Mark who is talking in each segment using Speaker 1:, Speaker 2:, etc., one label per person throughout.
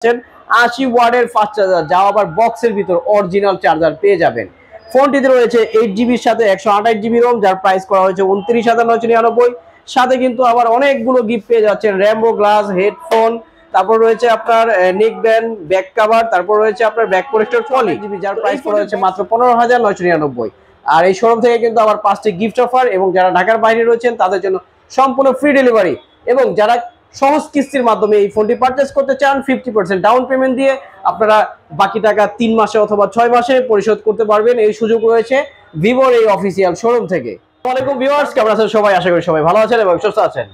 Speaker 1: 80 ওয়াটের fast charger, যাও আবার বক্সের ভিতর অরিজিনাল চার্জার পেয়ে যাবেন। ফোনটিতে রয়েছে 8 জিবির সাথে 128 জিবি রোম, যার প্রাইস করা হয়েছে 29,999। সাথে কিন্তু আবার অনেকগুলো গিফট পেয়ে যাচ্ছেন, র্যাম্বো গ্লাস, হেডফোন, তারপর রয়েছে আপনার নেক ব্যান্ড, ব্যাক কভার, তারপর রয়েছে আপনার ব্যাক প্রোটেক্টর পলি জিবি, যার প্রাইস করা হয়েছে মাত্র 15,999। আর এই শোরুম থেকে কিন্তু আবার 5টি গিফট অফার, এবং যারা ঢাকার বাইরে রয়েছেন তাদের জন্য সম্পূর্ণ ফ্রি ডেলিভারি, এবং যারা সহজ কিস্তির মাধ্যমে এই ফোনটি পারচেজ করতে চান 50% ডাউন পেমেন্ট দিয়ে আপনারা বাকি টাকা 3 মাসে অথবা 6 মাসে পরিশোধ করতে পারবেন। এই সুযোগ রয়েছে ভিভোর এই অফিসিয়াল শোরুম থেকে। আসসালামু আলাইকুম ভিউয়ার্স, কেমন আছেন সবাই? আশা করি সবাই ভালো আছেন এবং সুস্থ আছেন।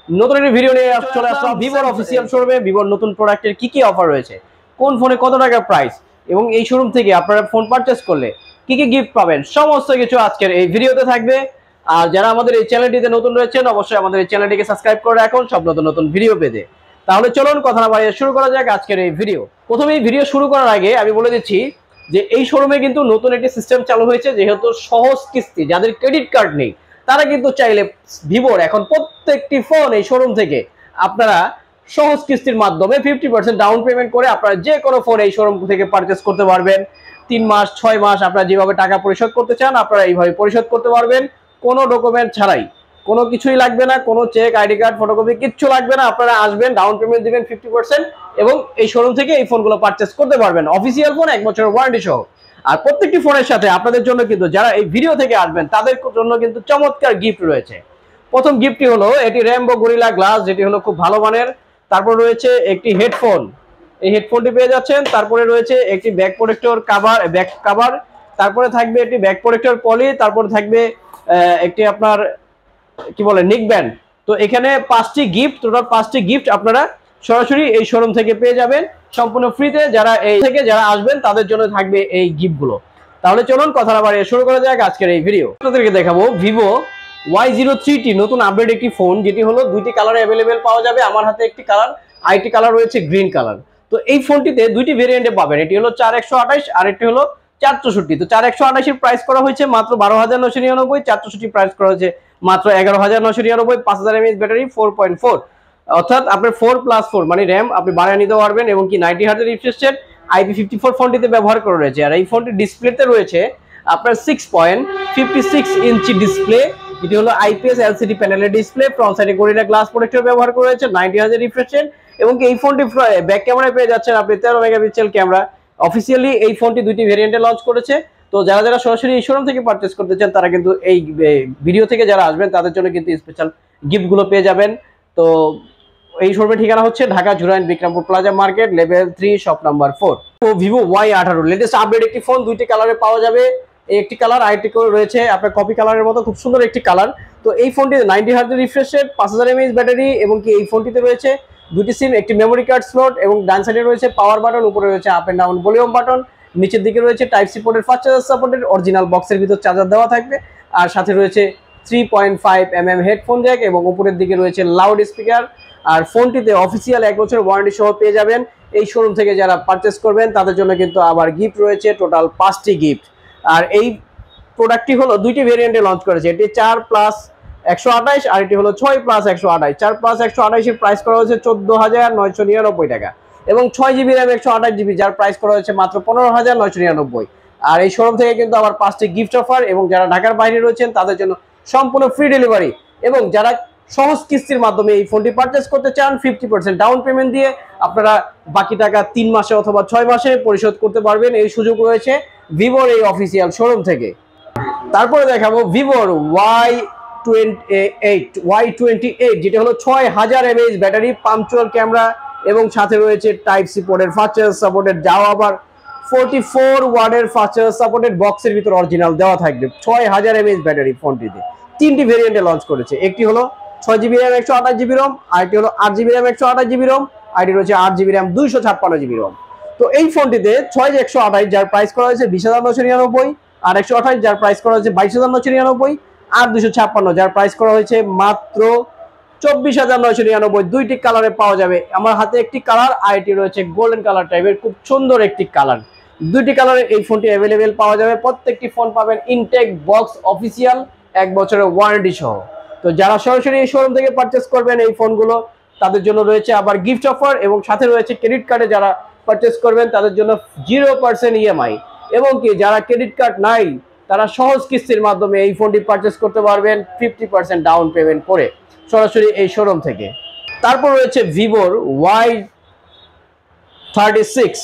Speaker 1: নতুন একটি ভিডিও নিয়ে চলে আসলাম ভিভোর অফিসিয়াল শোরুমে। ভিভোর নতুন প্রোডাক্টের কি কি অফার রয়েছে, কোন ফোনে কত টাকা প্রাইস, এবং এই শোরুম থেকে আপনারা ফোন পারচেজ করলে কি কি গিফট পাবেন, সমস্ত কিছু আজকের এই ভিডিওতে থাকবে। আর যারা আমাদের এই চ্যানেলটিতে নতুন রয়েছেন অবশ্যই আমাদের এই চ্যানেলটিকে সাবস্ক্রাইব করে রাখুন সব নতুন নতুন ভিডিও পেতে। তাহলে চলুন কথা না বাড়িয়ে শুরু করা যাক আজকের এই ভিডিও। প্রথমে এই ভিডিও শুরু করার আগে আমি বলে দিচ্ছি যে এই শোরুমে কিন্তু নতুন একটি সিস্টেম চালু হয়েছে, যেহেতু সহজ কিস্তি, যাদের ক্রেডিট কার্ড নেই তারা কিন্তু চাইলে ভিভোর এখন প্রত্যেকটি ফোন এই শোরুম থেকে আপনারা সহজ কিস্তির মাধ্যমে 50% ডাউন পেমেন্ট করে আপনারা যে কোনো ফোন এই শোরুম থেকে পারচেস করতে পারবেন। 3 মাস 6 মাস আপনারা যেভাবে টাকা পরিশোধ করতে চান আপনারা এইভাবে পরিশোধ করতে পারবেন, কোনো ডকুমেন্ট ছাড়াই, কোনো কিছুই লাগবে না, কোনো চেক, আইডি কার্ড, ফটোকপি কিচ্ছু লাগবে না। আপনারা আসবেন, ডাউন পেমেন্ট দিবেন 50% এবং এই শোরুম থেকে এই ফোনগুলো পারচেস করতে পারবেন। অফিসিয়াল ফোন 1 বছরের ওয়ারেন্টি সহ। আর প্রত্যেকটি ফোনের সাথে আপনাদের জন্য কিন্তু যারা এই ভিডিও থেকে আসবেন তাদের জন্য কিন্তু চমৎকার গিফট রয়েছে। প্রথম গিফটটি হলো এটি র্যাম্বো গরিলা গ্লাস, যেটি হলো খুব ভালো মানের। তারপর রয়েছে একটি হেডফোন, এই হেডফোনটি পেয়ে যাচ্ছেন। তারপরে রয়েছে একটি back protector cover, back cover. তারপরে থাকবে একটি ব্যাক প্রোটেক্টর পলি। তারপরে থাকবে একটি আপনার কি বলে নেক ব্যান্ড। তো এখানে 5টি গিফট, টোটাল 5টি গিফট আপনারা সরাসরি এই শোরুম থেকে পেয়ে যাবেন সম্পূর্ণ ফ্রিতে। যারা এই থেকে যারা আসবেন তাদের জন্য থাকবে এই গিফটগুলো। তাহলে চলুন কথা না বাড়িয়ে শুরু করা যাক আজকের এই ভিডিও। আপনাদেরকে দেখাবো ভিভো Y03T নতুন আপডেট একটি ফোন, যেটি হলো 2টি কালারে অ্যাভেলেবেল পাওয়া যাবে। আমার হাতে একটি কালার, আইটি কালার রয়েছে গ্রিন কালার। তো এই ফোনটিতে 2টি ভেরিয়েন্টে পাবেন, এটি হলো 4128 আর একটি হলো 464। তো 4128 এর প্রাইস করা হয়েছে মাত্র 12,999, 464 প্রাইস করা হয়েছে মাত্র 11,999। 5000 mAh ব্যাটারি, 4.4 অর্থাৎ আপনার 4+4 মানে র্যাম আপনি বাড়িয়ে নিতে পারবেন, এবং কি 90 হার্টজের রিফ্রেশ রেট IP54 ফোনটিতে ব্যবহার করে রয়েছে। আর এই ফোনটির ডিসপ্লেতে রয়েছে আপনার 6.56 ইঞ্চি ডিসপ্লে, যেটি হলো IPS LCD প্যানেলের ডিসপ্লে। ফ্রন্ট সাইডে গরিলা গ্লাস প্রোটেক্টর ব্যবহার করে রয়েছে, 90 হার্টজের রিফ্রেশ রেট, এবং এই ফোনটি ব্যাক ক্যামেরায় পেয়ে যাচ্ছেন আপনি 13 মেগাপিক্সেল ক্যামেরা। অফিসিয়ালি এই ফোনটি 2টি ভেরিয়েন্টে লঞ্চ করেছে। তো যারা যারা সরাসরি এই শোরুম থেকে পারচেজ করতে চান তারা কিন্তু এই ভিডিও থেকে যারা আসবেন তাদের জন্য কিন্তু স্পেশাল গিফটগুলো পেয়ে যাবেন। তো এই শোরুমের ঠিকানা হচ্ছে Dhaka Jurain Bikrampur plaza market, level 3, shop number 4। তো ভিভো Y18 লেটেস্ট আপডেট একটি ফোন, 2টি কালারে পাওয়া যাবে। একটি কালার আইটি করে রয়েছে আপনার কপি কালারের মতো, খুব সুন্দর একটি কালার। তো এই ফোনটিতে 90 হার্টজের রিফ্রেশ রেট, 5000 mAh ব্যাটারি, এবং কি এই ফোনটিতে রয়েছে 2টি সিম, একটি মেমোরি কার্ড স্লট, এবং ডান সাইডে রয়েছে পাওয়ার বাটন, উপরে রয়েছে up and down volume button, নিচের দিকে রয়েছে টাইপ সি পোর্টের ফাস্ট চার্জার সাপোর্টেড অরিজিনাল বক্সের ভিতর চার্জার দেওয়া থাকবে। আর সাথে রয়েছে 3.5 mm হেডফোন জ্যাক, এবং উপরের দিকে রয়েছে লাউড স্পিকার। আর ফোনটিতে অফিসিয়াল 1 বছরের ওয়ারেন্টি সহ পেয়ে যাবেন। এই শোরুম থেকে যারা পারচেস করবেন তাদের জন্য কিন্তু আবার গিফট রয়েছে, টোটাল 5টি গিফট। আর এই প্রোডাক্টটি হলো 2টি ভেরিয়েন্টে লঞ্চ করেছে, এটি 4+128 আর এটি হলো 6+128। 4+128 এর প্রাইস করা হয়েছে 14,999 টাকা, এবং 6 জিবি র্যাম 128 জিবি, যার প্রাইস করা হয়েছে মাত্র 15,999। আর এই শোরুম থেকে কিন্তু আবার 5টি গিফট অফার, এবং যারা ঢাকার বাইরে রয়েছেন তাদের জন্য সম্পূর্ণ ফ্রি ডেলিভারি, এবং যারা সহজ কিস্তির মাধ্যমে এই ফোনটি পারচেস করতে চান 50% ডাউন পেমেন্ট দিয়ে আপনারা বাকি টাকা 3 মাসে অথবা 6 মাসে পরিশোধ করতে পারবেন। এই সুযোগ রয়েছে ভিভোর এই অফিসিয়াল শোরুম থেকে। তারপরে দেখাবো ভিভোর Y28, যেটা হলো 6000 mAh ব্যাটারি, পাঞ্চুয়াল ক্যামেরা, এবং সাথে রয়েছে টাইপ সি পোর্টের ফাস্ট চার্জার সাপোর্টেড, যাও আবার 44 ওয়াটের ফাস্ট চার্জার সাপোর্টেড বক্সের ভিতর অরিজিনাল দেওয়া থাকবে। 6000 mAh ব্যাটারি ফোনটিতে 3টি ভেরিয়েন্টে লঞ্চ করেছে, একটি হলো 6 জিবি র্যাম 128 জিবি রোম, আরেকটি হলো 8 জিবি র্যাম 128 জিবি রোম, আরেকটি রয়েছে 8 জিবি র্যাম 256 জিবি রোম। তো এই ফোনটিতে 6+128 যার প্রাইস করা হয়েছে 20,999, আর 128 যার প্রাইস করা হয়েছে 22,999, আর 256 যার প্রাইস করা হয়েছে মাত্র 24,999। 2টি কালারে পাওয়া যাবে। আমার হাতে একটি কালার, আর এটি রয়েছে গোল্ডেন কালার টাইপের, খুব সুন্দর একটি কালার। 2টি কালারে এই ফোনটি অ্যাভেলেবেল পাওয়া যাবে। প্রত্যেকটি ফোন পাবেন ইনটেক বক্স অফিসিয়াল 1 বছরের ওয়ারেন্টি সহ। তো যারা সরাসরি এই শোরুম থেকে পারচেস করবেন এই ফোনগুলো তাদের জন্য রয়েছে আবার গিফট অফার, এবং সাথে রয়েছে ক্রেডিট কার্ডে যারা পারচেস করবেন তাদের জন্য 0% ইএমআই, এবং কি যারা ক্রেডিট কার্ড নাই তারা সহজ কিস্তির মাধ্যমে এই ফোনটি পারচেস করতে পারবেন 50% ডাউন পেমেন্ট করে সরাসরি এই শোরুম থেকে। তারপর রয়েছে ভিভোর Y36।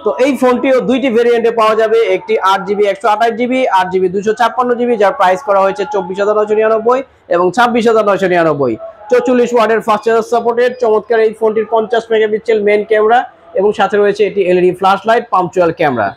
Speaker 1: তো এই ফোনটিও দুইটি ভেরিয়েন্টে পাওয়া যাবে, একটি 8GB 128GB, 8GB 256GB, যার প্রাইস করা হয়েছে 24,999 এবং 26,999। 44 ওয়াটের ফাস্ট চার্জার সাপোর্টেড চমৎকার এই ফোনটির 50 মেগাপিক্সেল মেইন ক্যামেরা, এবং সাথে রয়েছে এটি LED flash light punctual camera.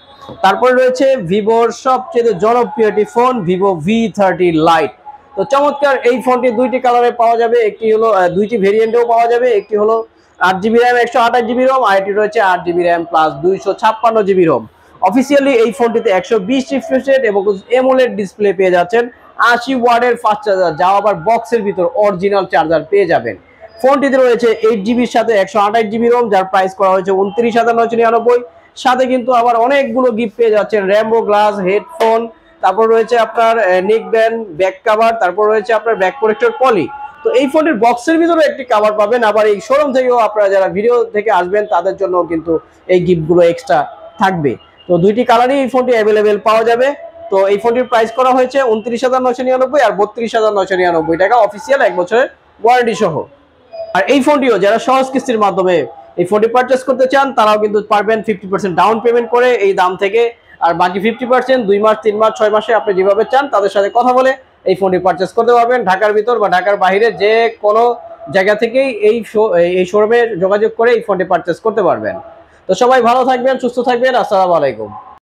Speaker 1: তারপর রয়েছে ভিভোর সবচেয়ে জনপ্রিয় একটি ফোন ভিভো V30 লাইট। তো চমৎকার এই ফোনটি দুইটি কালারে পাওয়া যাবে, একটি হলো দুইটি ভেরিয়েন্টেও পাওয়া যাবে, একটি হলো 8GB র্যাম 128GB রোম, আর এটি রয়েছে 8GB RAM plus 256GB Rome. Officially এই ফোনটিতে 120 রিফ্রেশ রেট এবং এমোলেড ডিসপ্লে পেয়ে যাচ্ছেন, 80 ওয়াটের ফাস্ট চার্জার, যা আবার বক্সের ভিতর অরিজিনাল চার্জার পেয়ে যাবেন। ফোনটিতে রয়েছে 8GBর সাথে 128GB রোম, যার প্রাইস করা হয়েছে 29,999। সাথে কিন্তু আবার অনেকগুলো গিফট পেয়ে যাচ্ছেন, র্যাম্বো গ্লাস, হেডফোন, তারপর রয়েছে আপনার নেক ব্যান্ড, ব্যাক কভার, তারপর রয়েছে আপনার ব্যাক প্রোটেক্টর পলি। তো এই ফোনটির বক্সের ভিতরে একটি কভার পাবেন, আবার এই শোরুম থেকেও আপনারা যারা ভিডিও থেকে আসবেন তাদের জন্য কিন্তু এই গিফটগুলো এক্সট্রা থাকবে। তো দুইটি কালারই এই ফোনটি অ্যাভেলেবেল পাওয়া যাবে। তো এই ফোনটির প্রাইস করা হয়েছে 29,999 আর 32,999 টাকা, অফিসিয়াল 1 বছরের ওয়ারেন্টি সহ। আর এই ফোনটিও যারা সহজ কিস্তির মাধ্যমে এই ফোনটি পারচেস করতে চান তারাও কিন্তু পারবেন 50% ডাউন পেমেন্ট করে এই দাম থেকে, আর বাকি 50% 2 মাস 3 মাস 6 মাসে আপনি যেভাবে চান তাদের সাথে কথা বলে এই ফোনটি পারচেস করতে পারবেন। ঢাকার ভিতর বা ঢাকার বাইরে যে কোনো জায়গা থেকেই এই শোরুমে যোগাযোগ করে এই ফোনটি পারচেস করতে পারবেন। তো সবাই ভালো থাকবেন, সুস্থ থাকবেন, আসসালামু আলাইকুম।